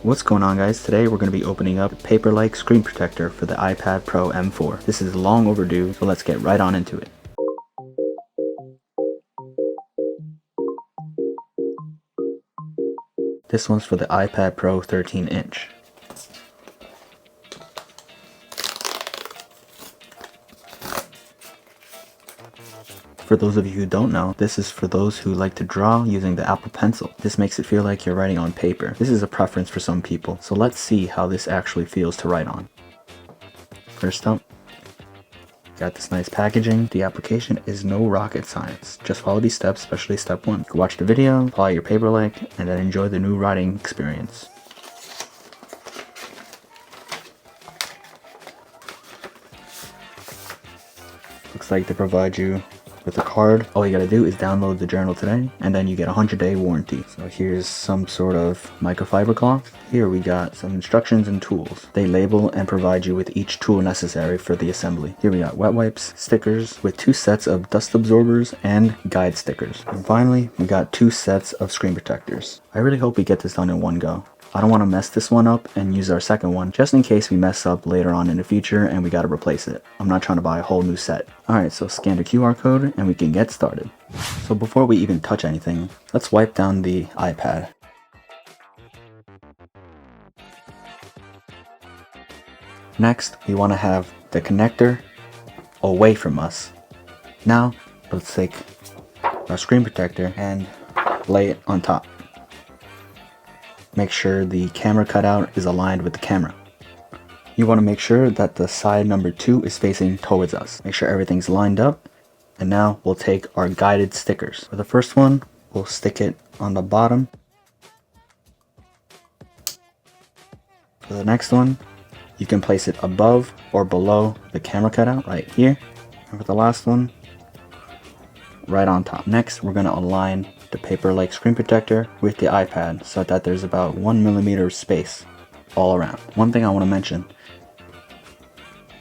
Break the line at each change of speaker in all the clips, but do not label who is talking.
What's going on, guys? Today we're going to be opening up a Paperlike screen protector for the iPad Pro M4. This is long overdue, so let's get right on into it. This one's for the iPad Pro 13-inch. For those of you who don't know, this is for those who like to draw using the Apple Pencil. This makes it feel like you're writing on paper. This is a preference for some people, so let's see how this actually feels to write on. First up, got this nice packaging. The application is no rocket science. Just follow these steps, especially step 1. Watch the video, apply your Paperlike, and then enjoy the new writing experience. Looks like they provide you with a card. All you gotta do is download the journal today, and then you get a 100-day warranty. So here's some sort of microfiber cloth. Here we got some instructions and tools. They label and provide you with each tool necessary for the assembly. Here we got wet wipes, stickers with 2 sets of dust absorbers and guide stickers. And finally, we got 2 sets of screen protectors. I really hope we get this done in one go. I don't want to mess this one up and use our second one just in case we mess up later on in the future and we got to replace it. I'm not trying to buy a whole new set. Alright, so scan the QR code and we can get started. So before we even touch anything, let's wipe down the iPad. Next, we want to have the connector away from us. Now, let's take our screen protector and lay it on top. Make sure the camera cutout is aligned with the camera. You want to make sure that the side number 2 is facing towards us. Make sure everything's lined up. And now we'll take our guided stickers. For the first one, we'll stick it on the bottom. For the next one, you can place it above or below the camera cutout right here. And for the last one, right on top. Next, we're going to align the Paperlike screen protector with the iPad so that there's about 1 millimeter space all around. One thing I want to mention,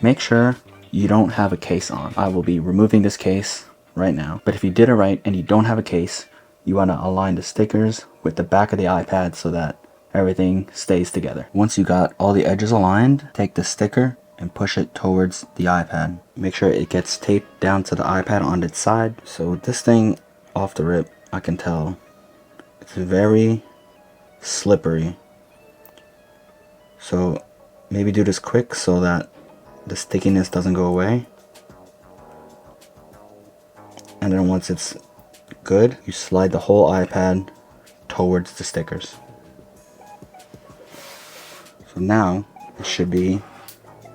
make sure you don't have a case on. I will be removing this case right now, but if you did it right and you don't have a case, you want to align the stickers with the back of the iPad so that everything stays together. Once you got all the edges aligned, take the sticker and push it towards the iPad. Make sure it gets taped down to the iPad on its side. So this thing, off the rip, I can tell it's very slippery. So maybe do this quick so that the stickiness doesn't go away. And then once it's good, you slide the whole iPad towards the stickers. So now it should be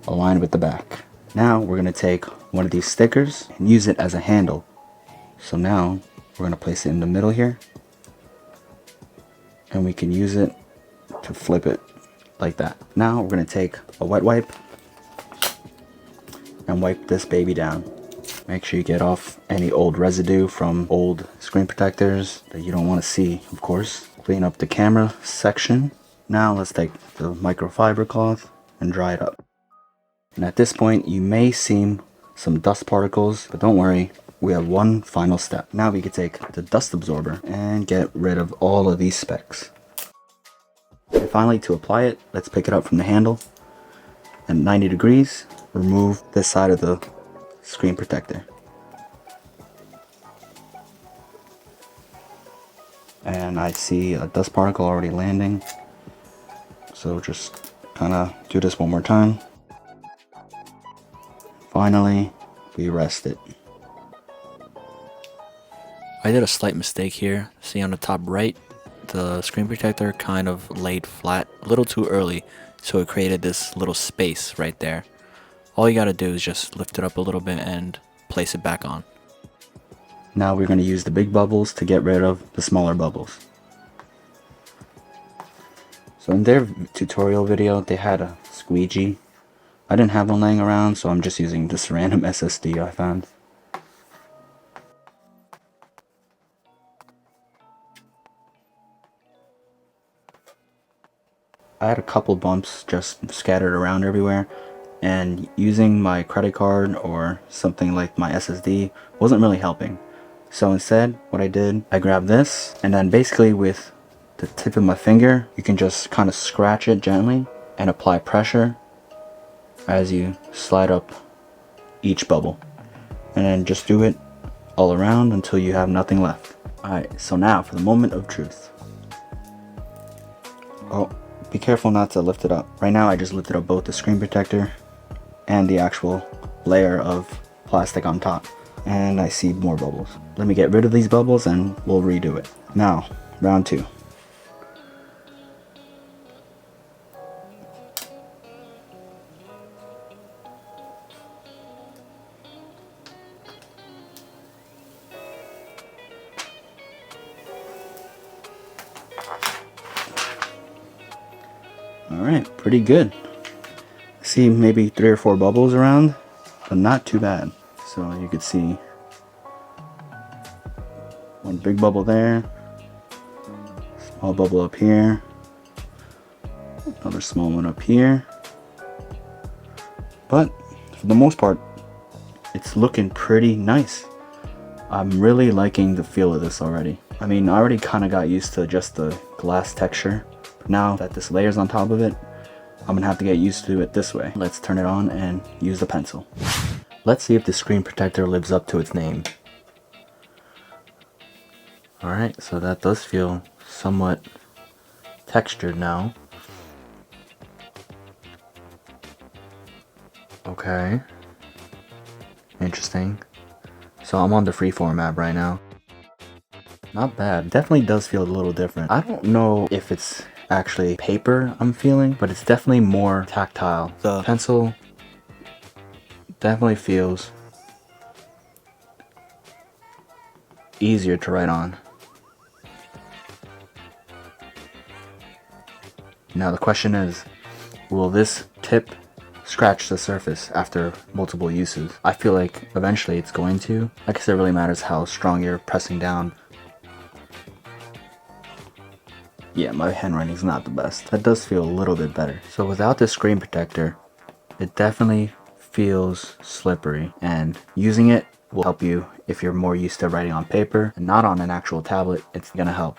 aligned with the back. Now we're going to take one of these stickers and use it as a handle. So now we're going to place it in the middle here, and we can use it to flip it like that. Now we're going to take a wet wipe and wipe this baby down. Make sure you get off any old residue from old screen protectors that you don't want to see, of course. Clean up the camera section. Now let's take the microfiber cloth and dry it up. And at this point, you may see some dust particles, but don't worry, we have one final step. Now we can take the dust absorber and get rid of all of these specks. And finally, to apply it, let's pick it up from the handle. At 90 degrees, remove this side of the screen protector. And I see a dust particle already landing. So just kind of do this one more time. Finally, we rest it. I did a slight mistake here. See on the top right, the screen protector kind of laid flat a little too early, so it created this little space right there. All you gotta do is just lift it up a little bit and place it back on. Now we're gonna use the big bubbles to get rid of the smaller bubbles. So in their tutorial video, they had a squeegee. I didn't have one laying around, so I'm just using this random SSD I found. I had a couple bumps just scattered around everywhere, and using my credit card or something like my SSD wasn't really helping. So instead, what I did, I grabbed this, and then basically with the tip of my finger, you can just kind of scratch it gently and apply pressure as you slide up each bubble. And then just do it all around until you have nothing left. Alright, so now for the moment of truth. Oh, be careful not to lift it up. Right now I just lifted up both the screen protector and the actual layer of plastic on top. And I see more bubbles. Let me get rid of these bubbles and we'll redo it. Now, round 2. Alright, pretty good. See maybe 3 or 4 bubbles around, but not too bad. So you could see one big bubble there, small bubble up here, another small one up here. But for the most part, it's looking pretty nice. I'm really liking the feel of this already. I mean, I already kind of got used to just the glass texture. Now that this layer's on top of it, I'm gonna have to get used to it this way. Let's turn it on and use the pencil. Let's see if the screen protector lives up to its name. Alright, so that does feel somewhat textured now. Okay. Interesting. So I'm on the freeform app right now. Not bad. Definitely does feel a little different. I don't know if it's actually paper I'm feeling, but it's definitely more tactile. The pencil definitely feels easier to write on. Now the question is, will this tip scratch the surface after multiple uses? I feel like eventually it's going to. I guess it really matters how strong you're pressing down. Yeah, my handwriting's not the best. That does feel a little bit better. So without the screen protector, it definitely feels slippery, and using it will help you if you're more used to writing on paper and not on an actual tablet. It's gonna help.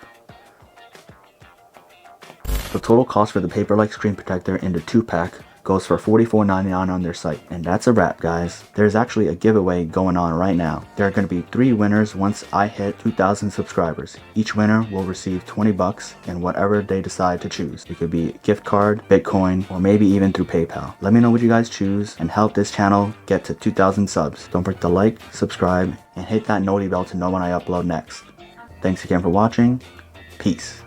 The total cost for the Paperlike screen protector in the 2-pack goes for $44.99 on their site. And that's a wrap, guys. There's actually a giveaway going on right now. There are going to be 3 winners once I hit 2,000 subscribers. Each winner will receive $20 and whatever they decide to choose. It could be a gift card, Bitcoin, or maybe even through PayPal. Let me know what you guys choose and help this channel get to 2,000 subs. Don't forget to like, subscribe, and hit that noti bell to know when I upload next. Thanks again for watching. Peace.